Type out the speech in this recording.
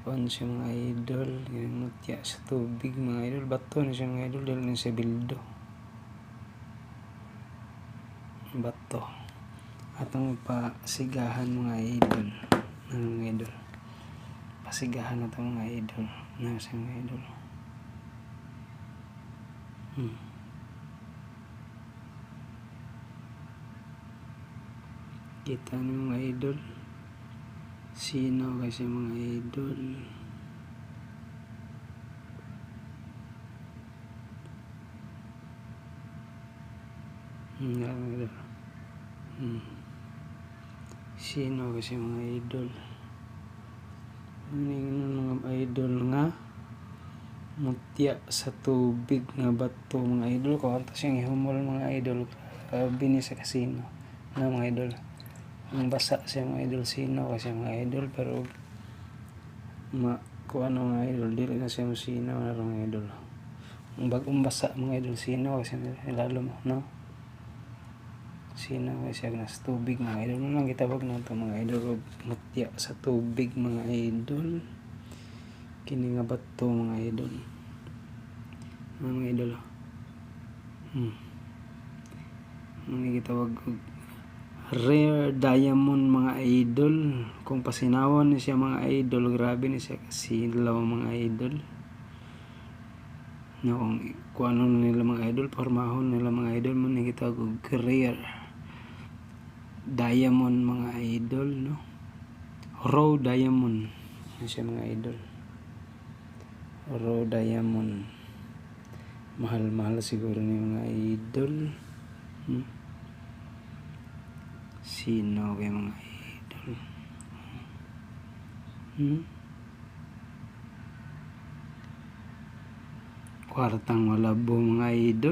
kuan siya mga idol, ginamutya sa tubig mga idol, bato na siya mga idol, dahil na siya bildo, bato atong pasigahan mga idol, pasigahan na ito mga idol, na siya mga idol. Kita niyo mga idol, sino kasi mga idol. Mga idol. Sino kasi mga idol. Mga idol nga mutya sa tubig nga bato mga idol, kung siyang ihumol mga idol, grabe ni sa kasino na mga idol. Ang basa siya mga idol, sino kasi mga idol, pero kuha na mga idol, dili na siya sino na mga idol. Ang bagong basa mga idol, sino kasi lalo mo, no? Sino kasi nasa tubig mga idol, lang kitawag na ito mga idol, mutya sa tubig mga idol, kini nga bato mga idol, mga idol. Mga kitawag rare diamond mga idol, kung pasinawan ni siya mga idol, grabe ni siya kasilaw mga idol, no? Kung ano nila mga idol, pormahon nila mga idol, man kitawag rare diamond mga idol, no? Raw diamond na siya mga idol, raw diamond, mahal siguro ni mga idol. Sino kay mga idol? Kwartang malabo mga idol.